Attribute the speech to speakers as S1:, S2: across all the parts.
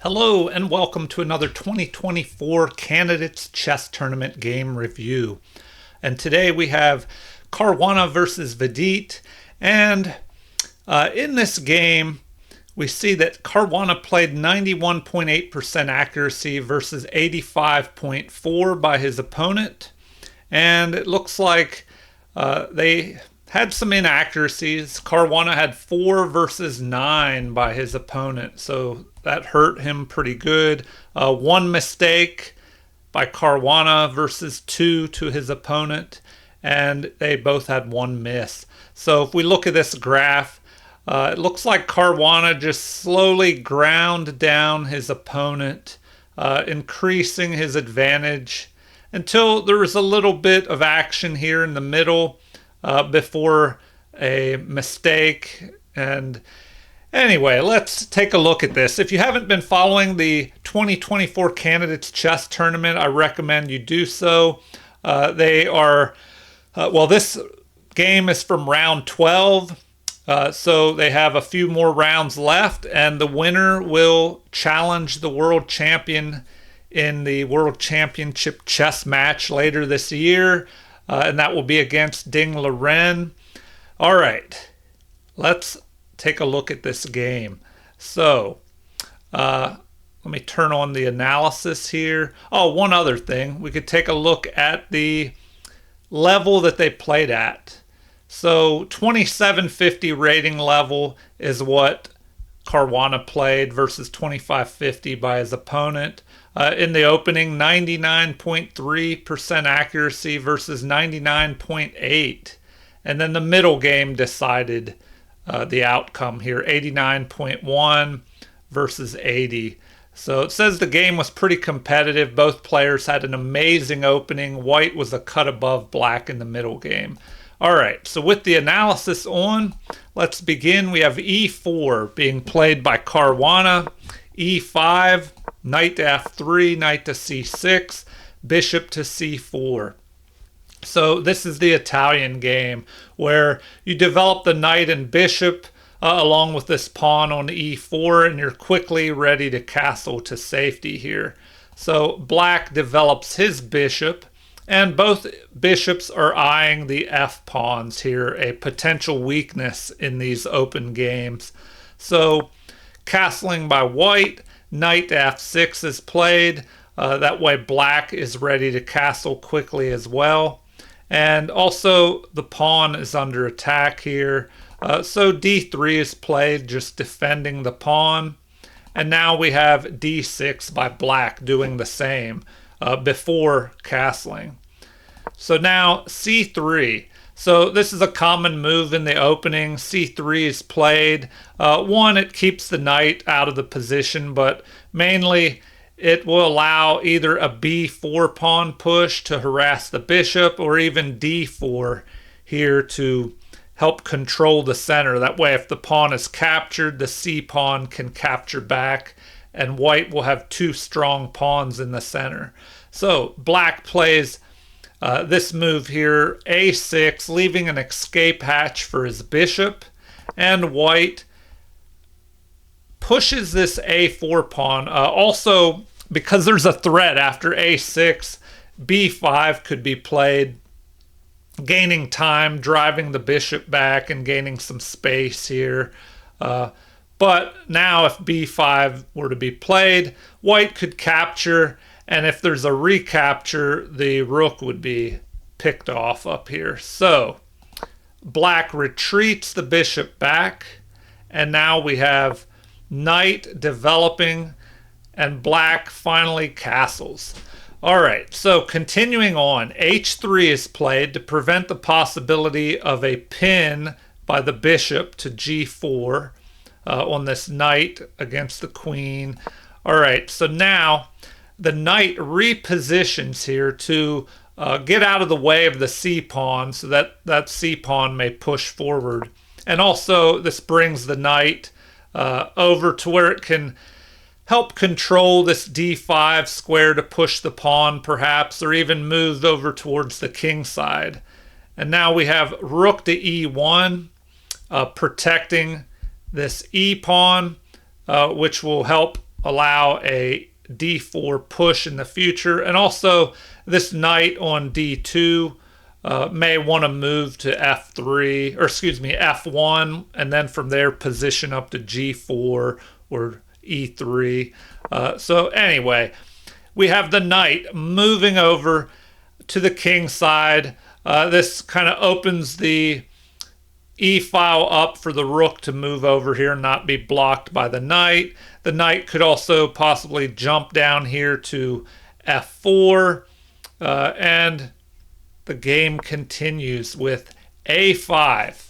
S1: Hello and welcome to another 2024 Candidates Chess Tournament game review. And today we have Caruana versus Vidit. And in this game, we see that Caruana played 91.8% accuracy versus 85.4% by his opponent. And it looks like they had some inaccuracies. Caruana had 4 versus 9 by his opponent, so that hurt him pretty good. One mistake by Caruana versus 2 to his opponent, and they both had one miss. So if we look at this graph, it looks like Caruana just slowly ground down his opponent, increasing his advantage until there was a little bit of action here in the middle before a mistake. And anyway, let's take a look at this. If you haven't been following the 2024 Candidates Chess Tournament, I recommend you do so. This game is from round 12. So they have a few more rounds left, and the winner will challenge the world champion in the World Championship chess match later this year. And that will be against Ding Liren. All right, let's take a look at this game. So let me turn on the analysis here. Oh, one other thing. We could take a look at the level that they played at. So 2750 rating level is what Caruana played versus 2550 by his opponent. In the opening, 99.3% accuracy versus 99.8%. And then the middle game decided the outcome here, 89.1 versus 80. So it says the game was pretty competitive. Both players had an amazing opening. White was a cut above black in the middle game. All right, so with the analysis on, let's begin. We have e4 being played by Caruana, e5, knight to f3, knight to c6, bishop to c4. So this is the Italian game where you develop the knight and bishop along with this pawn on e4, and you're quickly ready to castle to safety here. So black develops his bishop, and both bishops are eyeing the f pawns here, a potential weakness in these open games. So castling by white, knight to f6 is played. That way black is ready to castle quickly as well. And also the pawn is under attack here. So d3 is played, just defending the pawn. And now we have d6 by black doing the same before castling. So now c3. So this is a common move in the opening. c3 is played. One, it keeps the knight out of the position, but mainly it will allow either a b4 pawn push to harass the bishop, or even d4 here to help control the center. That way, if the pawn is captured, the c pawn can capture back, and white will have two strong pawns in the center. So black plays this move here, a6, leaving an escape hatch for his bishop, and white pushes this a4 pawn. Also, because there's a threat after a6, b5 could be played, gaining time, driving the bishop back and gaining some space here. But now if b5 were to be played, white could capture, and if there's a recapture, the rook would be picked off up here. So black retreats the bishop back, and now we have knight developing, and black finally castles. All right, so continuing on, h3 is played to prevent the possibility of a pin by the bishop to g4 on this knight against the queen. All right, so now the knight repositions here to get out of the way of the c pawn, so that c pawn may push forward. And also this brings the knight over to where it can help control this d5 square to push the pawn perhaps, or even move over towards the king side. And now we have rook to e1, protecting this e pawn, which will help allow a d4 push in the future. And also this knight on d2 may want to move to f3, or excuse me, f1, and then from there position up to g4 or e3. So anyway, we have the knight moving over to the king side. This kind of opens the e-file up for the rook to move over here and not be blocked by the knight. The knight could also possibly jump down here to f4, and the game continues with a5,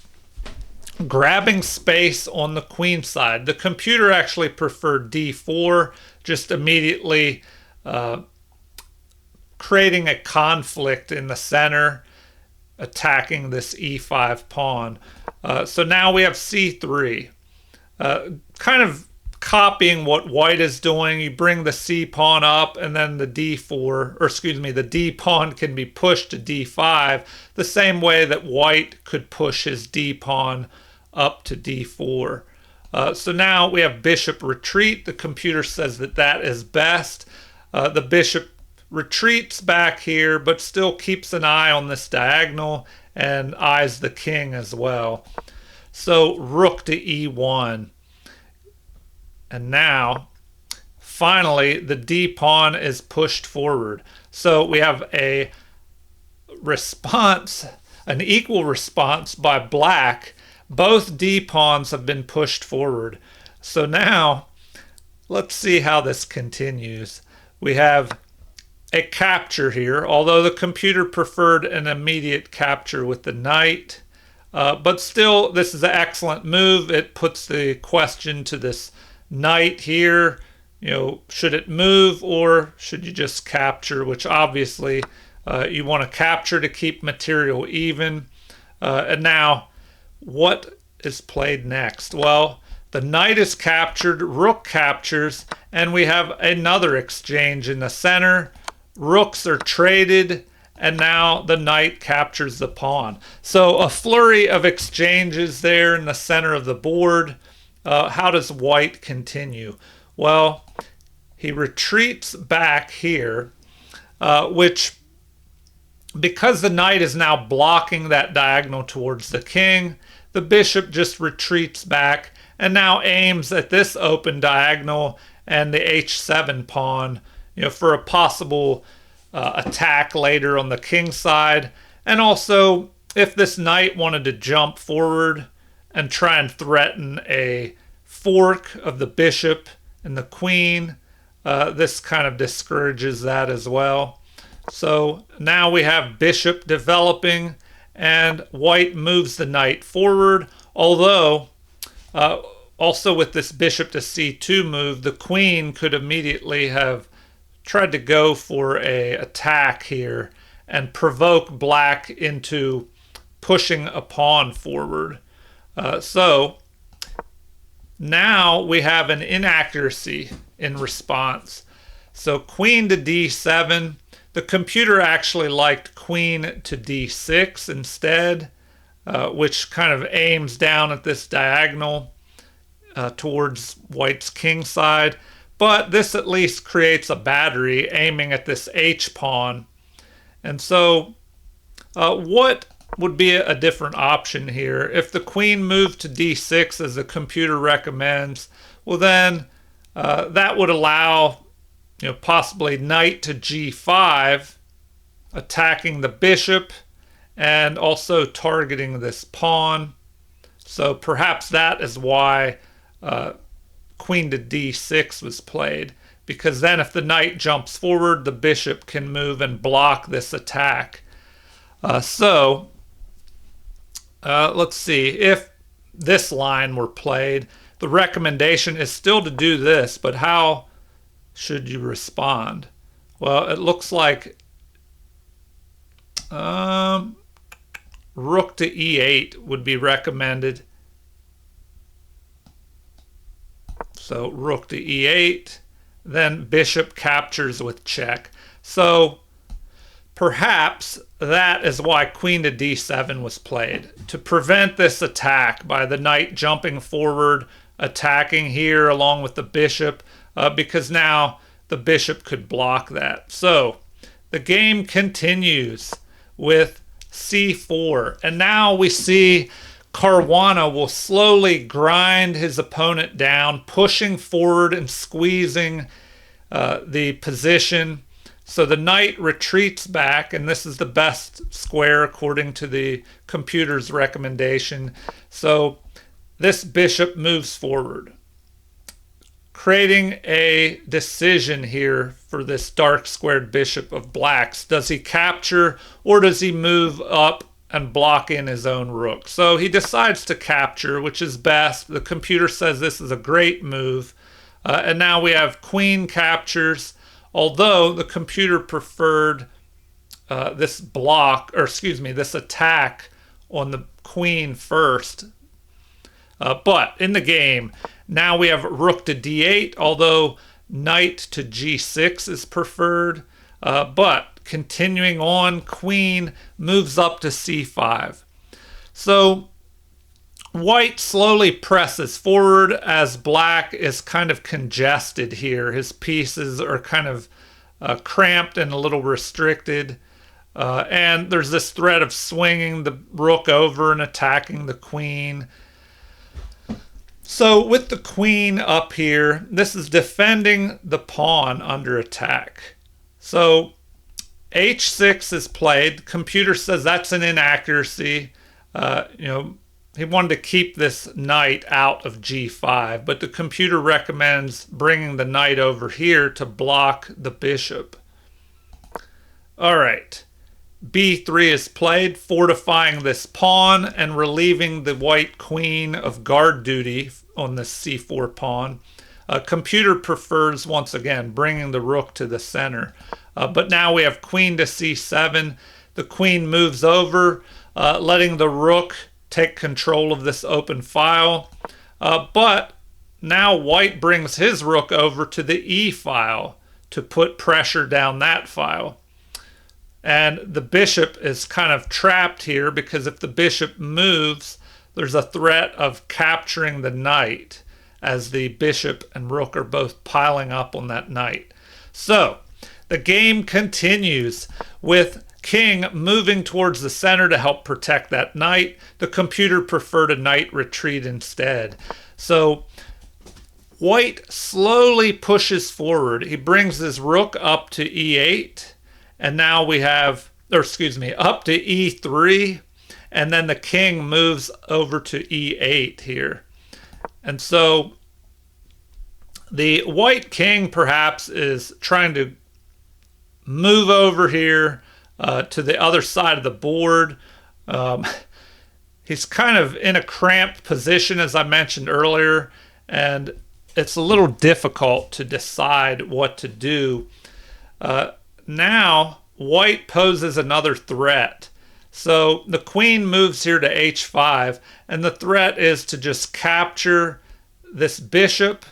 S1: grabbing space on the queen side. The computer actually preferred d4, just immediately creating a conflict in the center, attacking this e5 pawn. So now we have c3, kind of copying what white is doing. You bring the c pawn up, and then the d4, or excuse me, the d pawn can be pushed to d5, the same way that white could push his d pawn up to d4. So now we have bishop retreat. The computer says that that is best. The bishop retreats back here, but still keeps an eye on this diagonal and eyes the king as well. So rook to e1. And now, finally, the d pawn is pushed forward. So we have a response, an equal response by black. Both d pawns have been pushed forward. So now, let's see how this continues. We have a capture here, although the computer preferred an immediate capture with the knight. But still, this is an excellent move. It puts the question to this knight here. You know, should it move or should you just capture? Which obviously you want to capture to keep material even. And now, what is played next? Well, the knight is captured, rook captures, and we have another exchange in the center. Rooks are traded, and now the knight captures the pawn. So a flurry of exchanges there in the center of the board. How does white continue? Well, he retreats back here, which, because the knight is now blocking that diagonal towards the king, the bishop just retreats back and now aims at this open diagonal and the h7 pawn, you know, for a possible attack later on the king side. And also, if this knight wanted to jump forward and try and threaten a fork of the bishop and the queen, this kind of discourages that as well. So now we have bishop developing, and white moves the knight forward, although also with this bishop to c2 move, the queen could immediately have tried to go for a attack here and provoke black into pushing a pawn forward. So now we have an inaccuracy in response. So queen to d7. The computer actually liked queen to d6 instead, which kind of aims down at this diagonal towards white's king side. But this at least creates a battery aiming at this h pawn. And so what would be a different option here? If the queen moved to d6 as the computer recommends, well then that would allow, you know, possibly knight to g5, attacking the bishop and also targeting this pawn. So perhaps that is why queen to d6 was played, because then if the knight jumps forward, the bishop can move and block this attack. So let's see, if this line were played, the recommendation is still to do this, but how should you respond? Well, it looks like rook to e8 would be recommended. So rook to e8, then bishop captures with check. So perhaps that is why queen to d7 was played, to prevent this attack by the knight jumping forward, attacking here along with the bishop. because now the bishop could block that. So the game continues with c4. And now we see Caruana will slowly grind his opponent down, pushing forward and squeezing the position. So the knight retreats back, and this is the best square according to the computer's recommendation. So this bishop moves forward, creating a decision here for this dark squared bishop of blacks. Does he capture, or does he move up and block in his own rook? So he decides to capture, which is best. The computer says this is a great move. And now we have queen captures, although the computer preferred this attack on the queen first. But in the game, now we have rook to d8, although knight to g6 is preferred. But continuing on, queen moves up to c5. So white slowly presses forward as black is kind of congested here. His pieces are kind of cramped and a little restricted. And there's this threat of swinging the rook over and attacking the queen. So with the queen up here, this is defending the pawn under attack. So h6 is played. Computer says that's an inaccuracy. He wanted to keep this knight out of g5, but the computer recommends bringing the knight over here to block the bishop. All right, b3 is played, fortifying this pawn and relieving the white queen of guard duty on the c4 pawn. Computer prefers, once again, bringing the rook to the center. But now we have queen to c7. The queen moves over, letting the rook take control of this open file. But now white brings his rook over to the e file to put pressure down that file. And the bishop is kind of trapped here because if the bishop moves, there's a threat of capturing the knight as the bishop and rook are both piling up on that knight. So the game continues with king moving towards the center to help protect that knight. The computer preferred a knight retreat instead. So white slowly pushes forward. He brings his rook up to e8, and now we have, up to e3, and then the king moves over to e8 here. And so the white king perhaps is trying to move over here to the other side of the board. He's kind of in a cramped position, as I mentioned earlier, and it's a little difficult to decide what to do. Now, white poses another threat. So the queen moves here to h5, and the threat is to just capture this bishop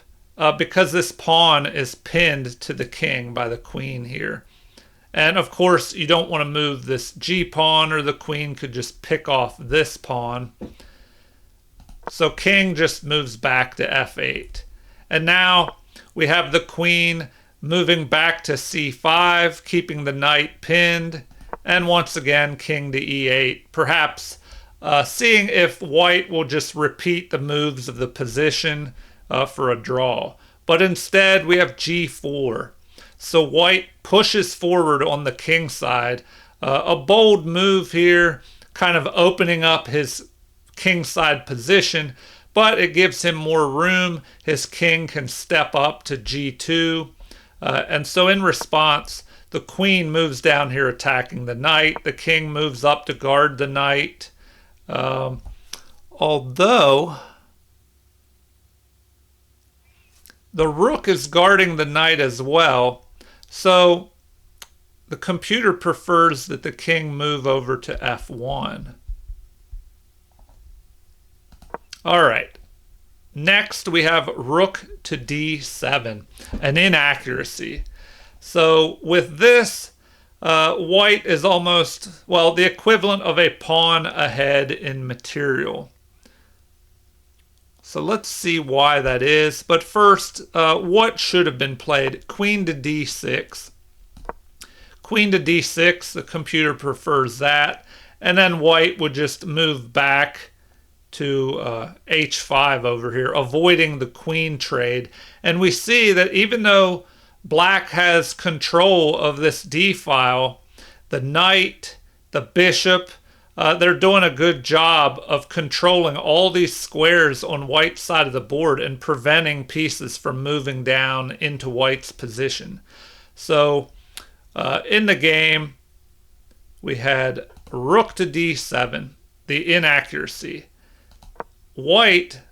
S1: because this pawn is pinned to the king by the queen here. And of course, you don't want to move this g-pawn, or the queen could just pick off this pawn. So king just moves back to f8. And now we have the queen moving back to c5, keeping the knight pinned. And once again, king to e8, perhaps seeing if white will just repeat the moves of the position for a draw. But instead, we have g4. So white pushes forward on the king side. A bold move here, kind of opening up his king side position, but it gives him more room. His king can step up to g2. And so in response, the queen moves down here attacking the knight. The king moves up to guard the knight. Although the rook is guarding the knight as well. So the computer prefers that the king move over to f1. All right. Next, we have rook to d7, an inaccuracy. So with this, white is almost, well, the equivalent of a pawn ahead in material. So let's see why that is. But first, what should have been played? Queen to d6. Queen to d6, the computer prefers that. And then white would just move back to h5 over here, avoiding the queen trade. And we see that even though black has control of this d file, the knight, the bishop, they're doing a good job of controlling all these squares on white's side of the board and preventing pieces from moving down into white's position. So in the game, we had rook to d7, the inaccuracy. White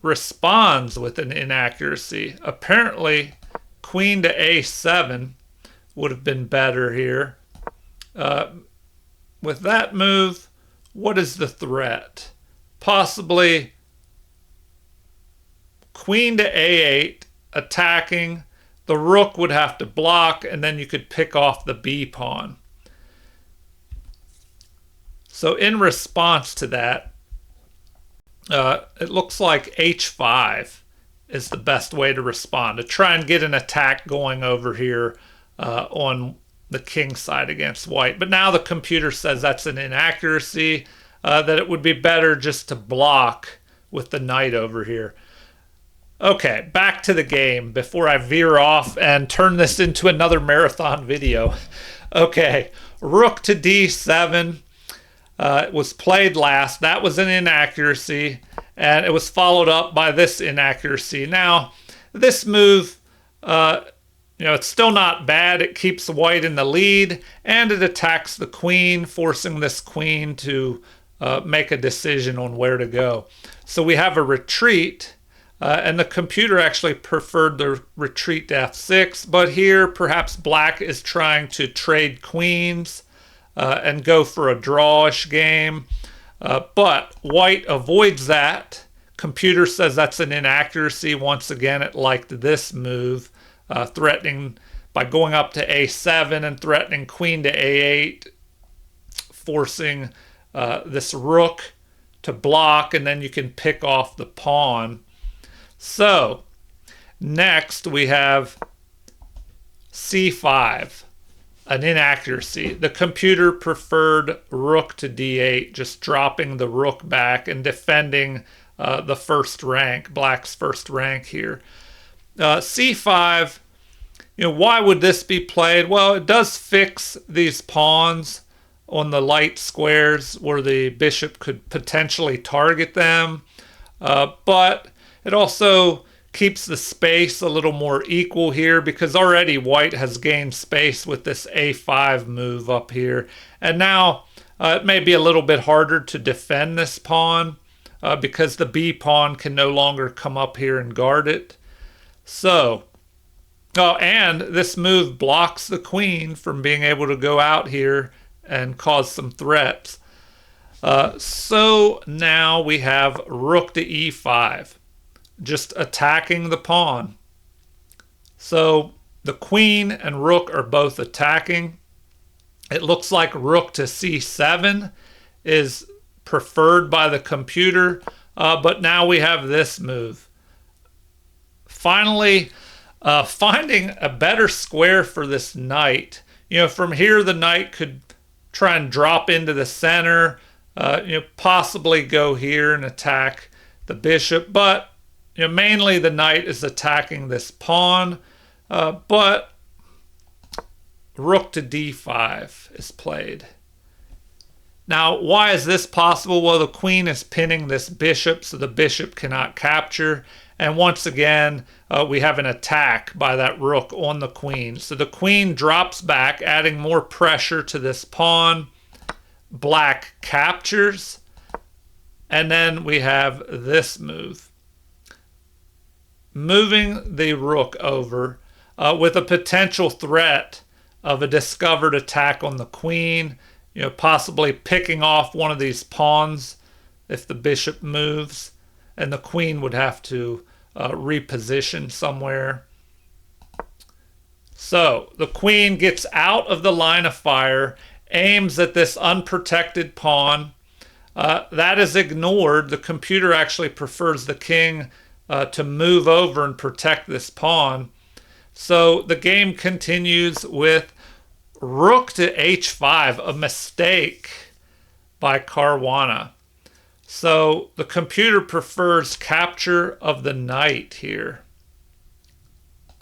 S1: responds with an inaccuracy. Apparently, queen to a7 would have been better here. With that move, what is the threat? Possibly queen to a8, attacking. The rook would have to block, and then you could pick off the b pawn. So in response to that, it looks like h5 is the best way to respond, to try and get an attack going over here on the king side against white. But now the computer says that's an inaccuracy, that it would be better just to block with the knight over here. Okay, back to the game before I veer off and turn this into another marathon video. Okay, rook to d7 was played last. That was an inaccuracy, and it was followed up by this inaccuracy. Now, this move, it's still not bad. It keeps white in the lead, and it attacks the queen, forcing this queen to make a decision on where to go. So we have a retreat, and the computer actually preferred the retreat to f6, but here perhaps black is trying to trade queens and go for a drawish game. But white avoids that. Computer says that's an inaccuracy. Once again, it liked this move, threatening by going up to a7 and threatening queen to a8, forcing this rook to block, and then you can pick off the pawn. So next we have c5, an inaccuracy. The computer preferred rook to d8, just dropping the rook back and defending the first rank, black's first rank here. c5, why would this be played? Well, it does fix these pawns on the light squares where the bishop could potentially target them, but it also keeps the space a little more equal here, because already white has gained space with this a5 move up here. And now it may be a little bit harder to defend this pawn because the b pawn can no longer come up here and guard it. So, and this move blocks the queen from being able to go out here and cause some threats. So now we have rook to e5. Just attacking the pawn. So the queen and rook are both attacking. It looks like rook to c7 is preferred by the computer, but now we have this move. Finally, finding a better square for this knight. From here the knight could try and drop into the center, possibly go here and attack the bishop, but mainly the knight is attacking this pawn, but rook to d5 is played. Now, why is this possible? Well, the queen is pinning this bishop, so the bishop cannot capture. And once again, we have an attack by that rook on the queen. So the queen drops back, adding more pressure to this pawn. Black captures. And then we have this move, moving the rook over with a potential threat of a discovered attack on the queen, possibly picking off one of these pawns if the bishop moves, and the queen would have to reposition somewhere. So the queen gets out of the line of fire, aims at this unprotected pawn, That is ignored. The computer actually prefers the king to move over and protect this pawn. So the game continues with rook to h5, a mistake by Caruana. So the computer prefers capture of the knight here.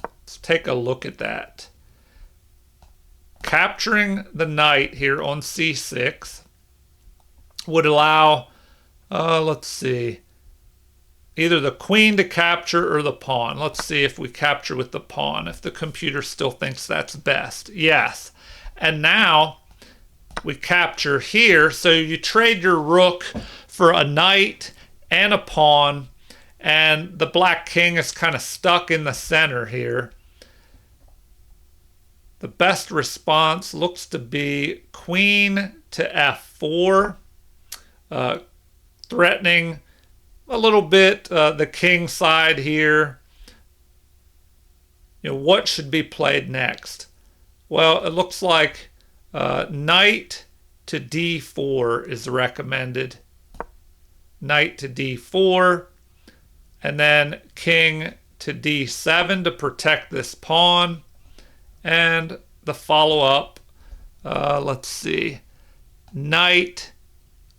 S1: Let's take a look at that. Capturing the knight here on c6 would allow, let's see, either the queen to capture or the pawn. Let's see if we capture with the pawn, if the computer still thinks that's best. Yes. And now we capture here. So you trade your rook for a knight and a pawn, and the black king is kind of stuck in the center here. The best response looks to be queen to f4, threatening a little bit the king side here. What should be played next? Well, it looks like knight to d4 is recommended. Knight to d4, and then king to d7 to protect this pawn. And the follow-up, let's see, knight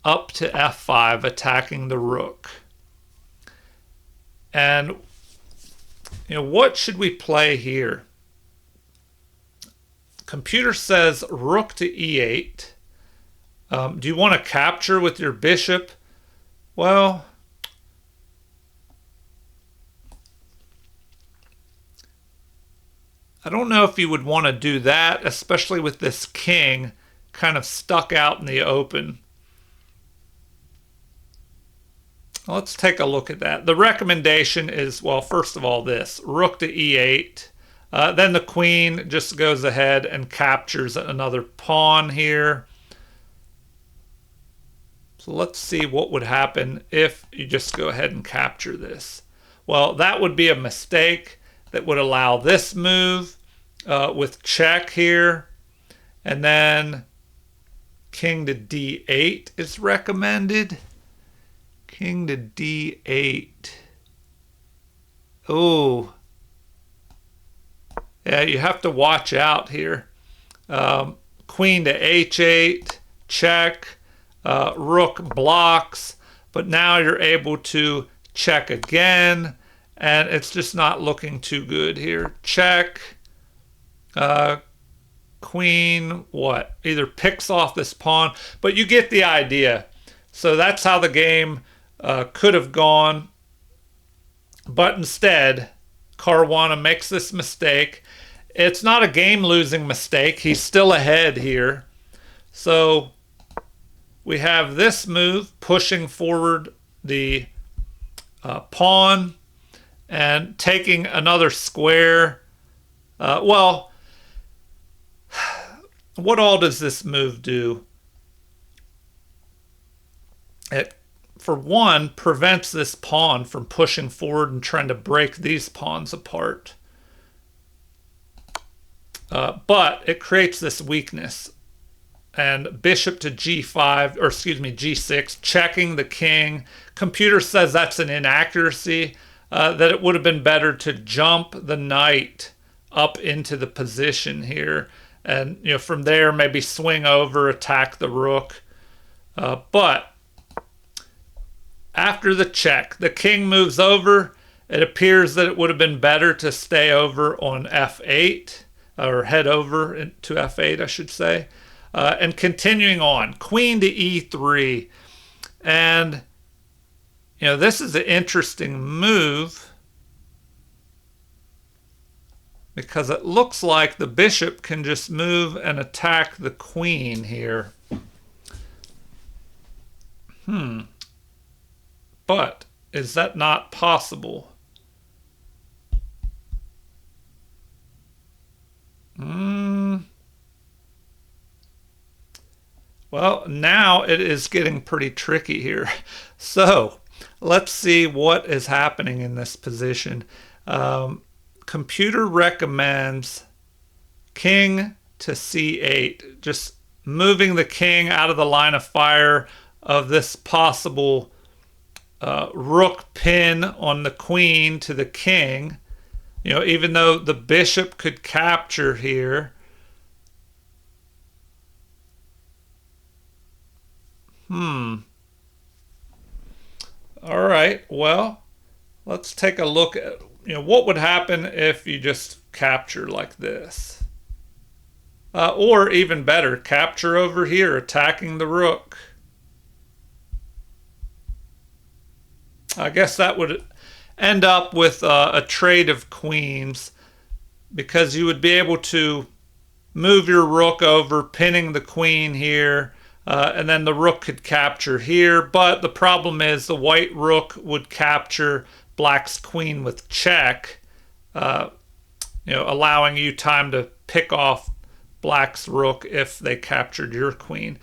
S1: up to f5, attacking the rook. And, what should we play here? Computer says rook to e8. Do you want to capture with your bishop? Well, I don't know if you would want to do that, especially with this king kind of stuck out in the open. Let's take a look at that. The recommendation is, well, first of all, this rook to e8. Then the queen just goes ahead and captures another pawn here. So let's see what would happen if you just go ahead and capture this. Well, that would be a mistake. That would allow this move with check here. And then king to d8 is recommended. King to d8. Oh. Yeah, you have to watch out here. Queen to h8, check. Rook blocks. But now you're able to check again. And it's just not looking too good here. Check. Queen, what? Either picks off this pawn, but you get the idea. So that's how the game could have gone. But instead, Caruana makes this mistake. It's not a game-losing mistake. He's still ahead here. So we have this move pushing forward the pawn and taking another square. Well, what all does this move do? It, for one, prevents this pawn from pushing forward and trying to break these pawns apart. But it creates this weakness. And bishop to g5, or excuse me, g6, checking the king. Computer says that's an inaccuracy. That it would have been better to jump the knight up into the position here. And from there, maybe swing over, attack the rook. But after the check, the king moves over. It appears that it would have been better to stay over on f8, or head over to f8, I should say. And continuing on, queen to e3. And, this is an interesting move because it looks like the bishop can just move and attack the queen here. But is that not possible? Well, now it is getting pretty tricky here. So let's see what is happening in this position. Computer recommends king to c8, just moving the king out of the line of fire of this possible rook pin on the queen to the king. You know, even though the bishop could capture here. All right, well, let's take a look at, you know, what would happen if you just capture like this. Or even better, capture over here, attacking the rook. I guess that would end up with a trade of queens, because you would be able to move your rook over, pinning the queen here, and then the rook could capture here. But the problem is the white rook would capture black's queen with check, you know, allowing you time to pick off black's rook if they captured your queen.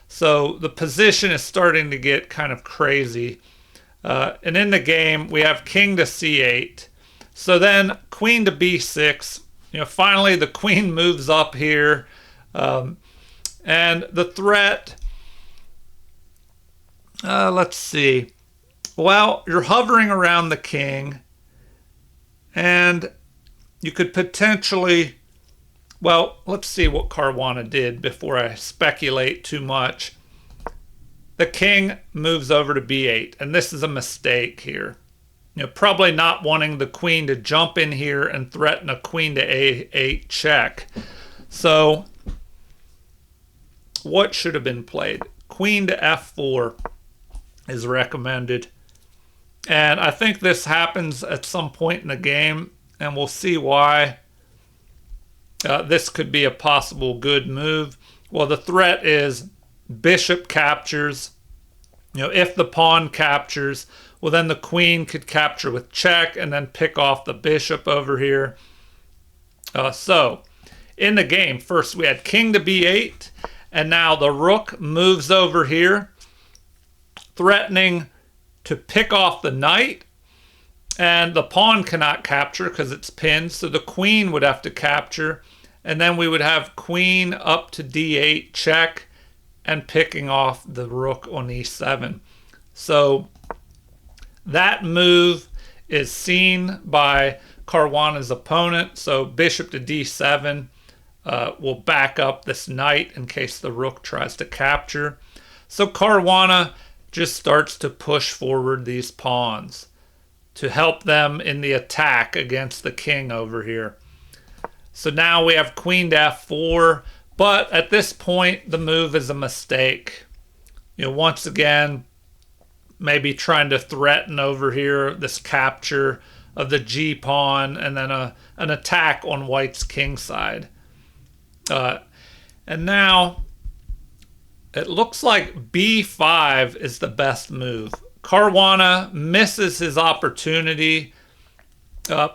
S1: So the position is starting to get kind of crazy. And in the game, we have king to c8. So then queen to b6. You know, finally the queen moves up here. And the threat, let's see. Well, you're hovering around the king. And you could potentially, well, let's see what Caruana did before I speculate too much. The king moves over to b8, and this is a mistake here. You know, probably not wanting the queen to jump in here and threaten a queen to a8 check. So what should have been played? Queen to f4 is recommended. And I think this happens at some point in the game, and we'll see why. This could be a possible good move. Well, the threat is bishop captures. You know, if the pawn captures, well, then the queen could capture with check and then pick off the bishop over here. So in the game, first we had king to b8, and now the rook moves over here, threatening to pick off the knight, and the pawn cannot capture because it's pinned, so the queen would have to capture, and then we would have queen up to d8 check and picking off the rook on e7. So that move is seen by Caruana's opponent, so bishop to d7 will back up this knight in case the rook tries to capture. So Caruana just starts to push forward these pawns to help them in the attack against the king over here. So now we have queen to f4, but at this point the move is a mistake. You know, once again, maybe trying to threaten over here this capture of the g pawn and then an attack on white's king side. And now it looks like b5 is the best move. Caruana misses his opportunity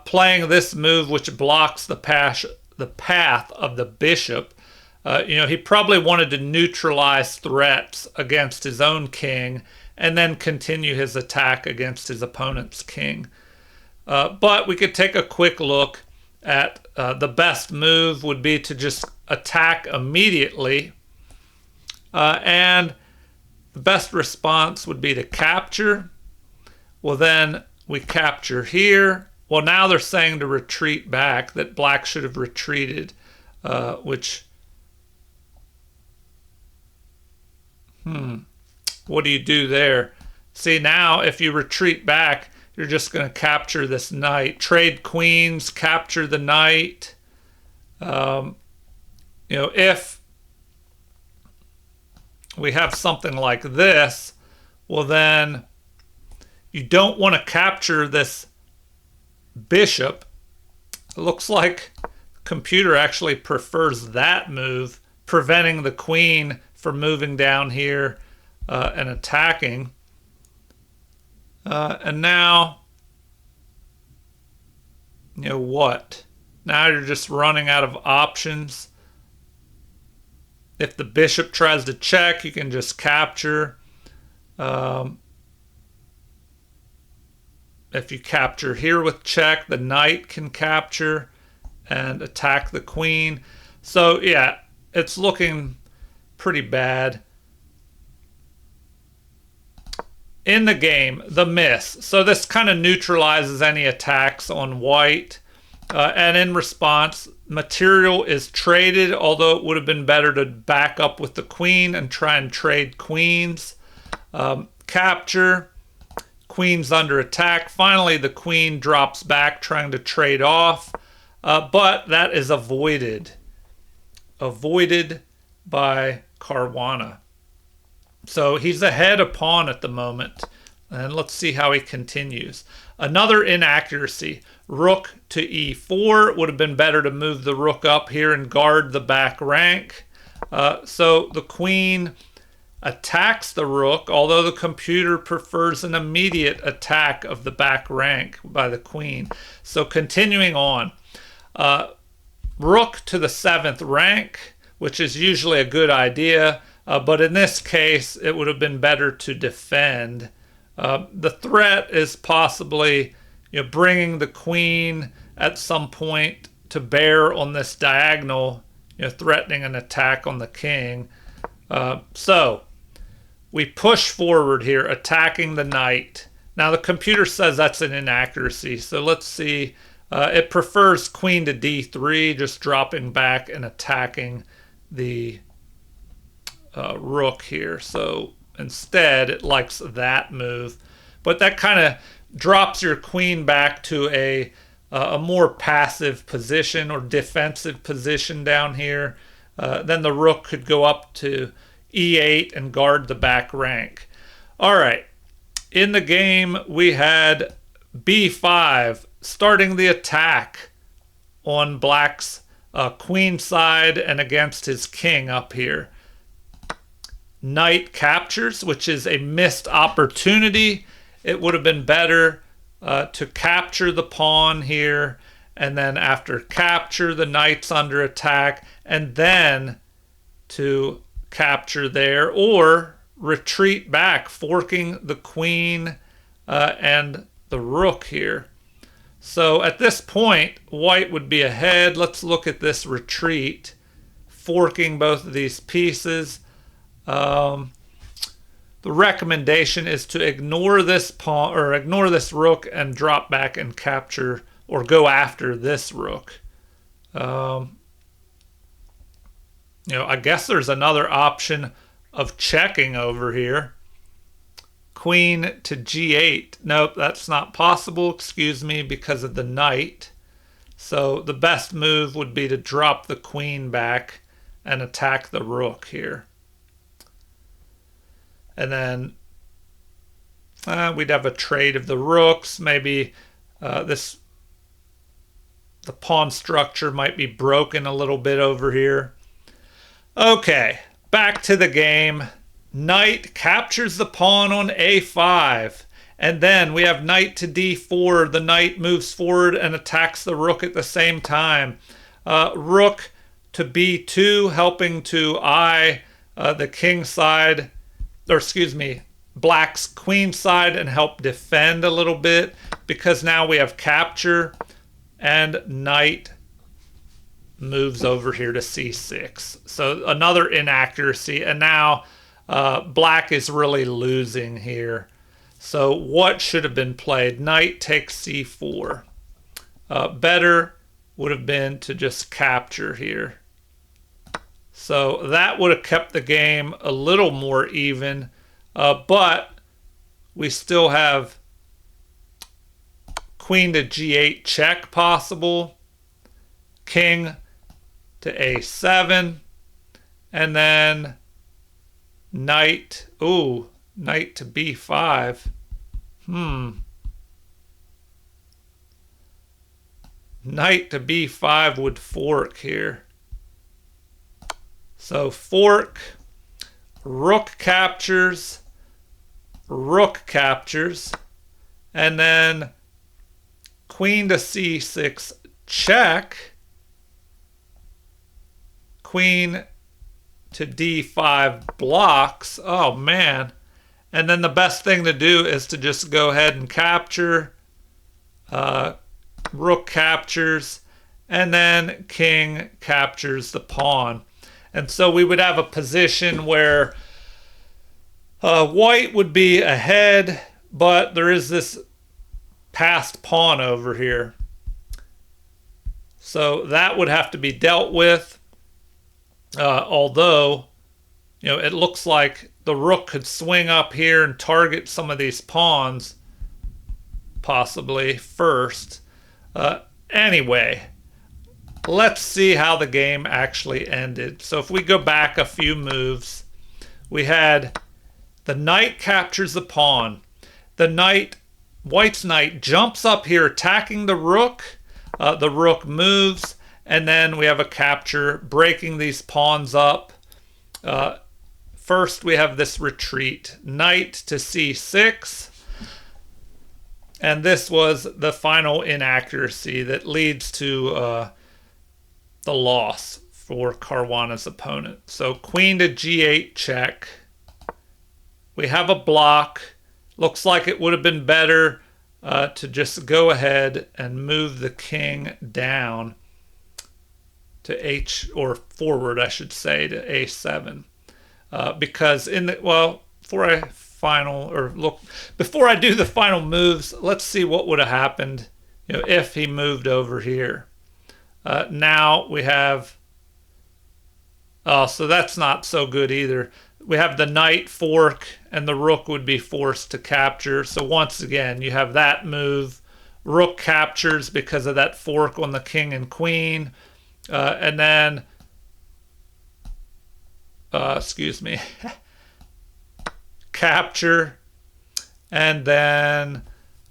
S1: playing this move, which blocks the path of the bishop. You know, he probably wanted to neutralize threats against his own king and then continue his attack against his opponent's king. But we could take a quick look at the best move would be to just attack immediately. And the best response would be to capture. Well, then we capture here. Well, now they're saying to retreat back, that black should have retreated, which, what do you do there? See, now if you retreat back, you're just going to capture this knight. Trade queens, capture the knight. You know, if we have something like this, well then you don't want to capture this bishop. It looks like the computer actually prefers that move, preventing the queen from moving down here and attacking. And now, you know what? Now you're just running out of options. If the bishop tries to check, you can just capture. If you capture here with check, the knight can capture and attack the queen. So yeah, it's looking pretty bad. in the game, the miss. So this kind of neutralizes any attacks on white. And in response, material is traded, although it would have been better to back up with the queen and try and trade queens. Capture, queen's under attack. Finally, the queen drops back trying to trade off, but that is avoided. Avoided by Caruana. So he's ahead a pawn at the moment. And let's see how he continues. Another inaccuracy. Rook to e4. Would have been better to move the rook up here and guard the back rank. So the queen attacks the rook, although the computer prefers an immediate attack of the back rank by the queen. So continuing on. Rook to the 7th rank, which is usually a good idea. But in this case, it would have been better to defend. The threat is possibly bringing the queen at some point to bear on this diagonal, threatening an attack on the king. So we push forward here, attacking the knight. Now the computer says that's an inaccuracy, so let's see. It prefers queen to d3, just dropping back and attacking the rook here. So instead, it likes that move. But that kind of drops your queen back to a more passive position or defensive position down here. Then the rook could go up to e8 and guard the back rank. All right. In the game, we had b5 starting the attack on black's queen side and against his king up here. Knight captures, which is a missed opportunity. It would have been better to capture the pawn here, and then after capture, the knight's under attack, and then to capture there, or retreat back, forking the queen and the rook here. So at this point, white would be ahead. Let's look at this retreat, forking both of these pieces. The recommendation is to ignore this pawn or ignore this rook and drop back and capture or go after this rook. I guess there's another option of checking over here. Queen to g8. Nope, that's not possible, excuse me, because of the knight. So the best move would be to drop the queen back and attack the rook here. And then we'd have a trade of the rooks. Maybe the pawn structure might be broken a little bit over here. Okay, back to the game. Knight captures the pawn on a5. And then we have knight to d4. The knight moves forward and attacks the rook at the same time. Rook to b2, helping to eye the king side. Or excuse me, black's queen side and help defend a little bit, because now we have capture and knight moves over here to c6. So another inaccuracy, and now black is really losing here. So what should have been played? Knight takes c4. Better would have been to just capture here. So that would have kept the game a little more even, but we still have queen to g8 check possible, king to a7, and then knight, knight to b5. Knight to b5 would fork here. So fork, rook captures, and then queen to c6 check, queen to d5 blocks. Oh man. And then the best thing to do is to just go ahead and capture, rook captures, and then king captures the pawn. And so we would have a position where white would be ahead but there is this passed pawn over here. So that would have to be dealt with. Although, it looks like the rook could swing up here and target some of these pawns, possibly first. Anyway, let's see how the game actually ended. So if we go back a few moves, we had the knight captures the pawn. The knight, white's knight, jumps up here attacking the rook. The rook moves, and then we have a capture, breaking these pawns up. First, we have this retreat, knight to c6. And this was the final inaccuracy that leads to the loss for Caruana's opponent. So queen to g8 check. We have a block. Looks like it would have been better to just go ahead and move the king down to h, or forward I should say, to a7, because before I do the final moves, let's see what would have happened if he moved over here. Now we have, so that's not so good either. We have the knight fork, and the rook would be forced to capture. So once again, you have that move. Rook captures because of that fork on the king and queen. And then, capture. And then,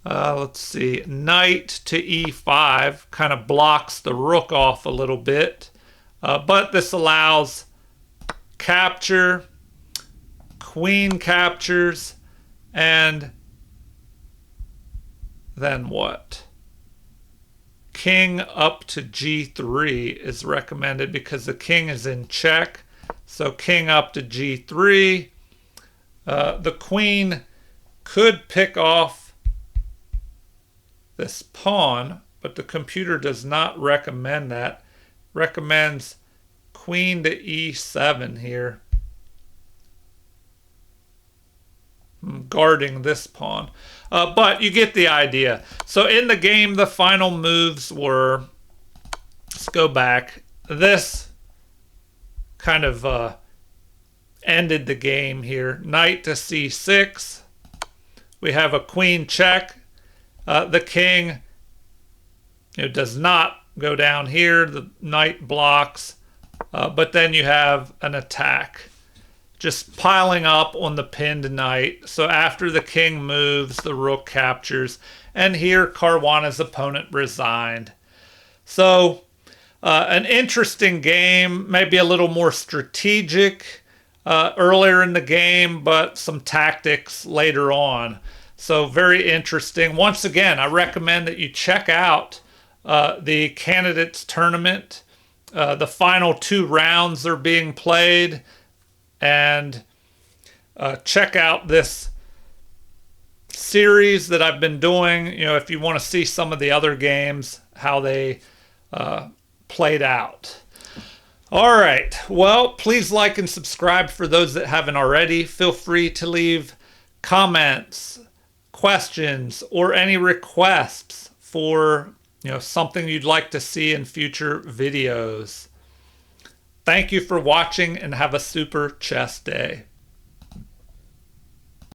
S1: let's see, knight to e5 kind of blocks the rook off a little bit. But this allows capture. Queen captures, and then what? King up to g3 is recommended because the king is in check. So king up to g3. The queen could pick off this pawn, but the computer does not recommend that. Recommends queen to e7 here, guarding this pawn. But you get the idea. So in the game, the final moves were, let's go back. This kind of ended the game here. Knight to c6. We have a queen check. The king does not go down here. The knight blocks. But then you have an attack, just piling up on the pinned knight. So after the king moves, the rook captures. And here Caruana's opponent resigned. So an interesting game, maybe a little more strategic earlier in the game, but some tactics later on. So very interesting. Once again, I recommend that you check out the candidates tournament. The final 2 rounds are being played. And check out this series that I've been doing, if you want to see some of the other games, how they played out. All right. Well, please like and subscribe for those that haven't already. Feel free to leave comments, questions, or any requests for something you'd like to see in future videos. Thank you for watching, and have a super chess day.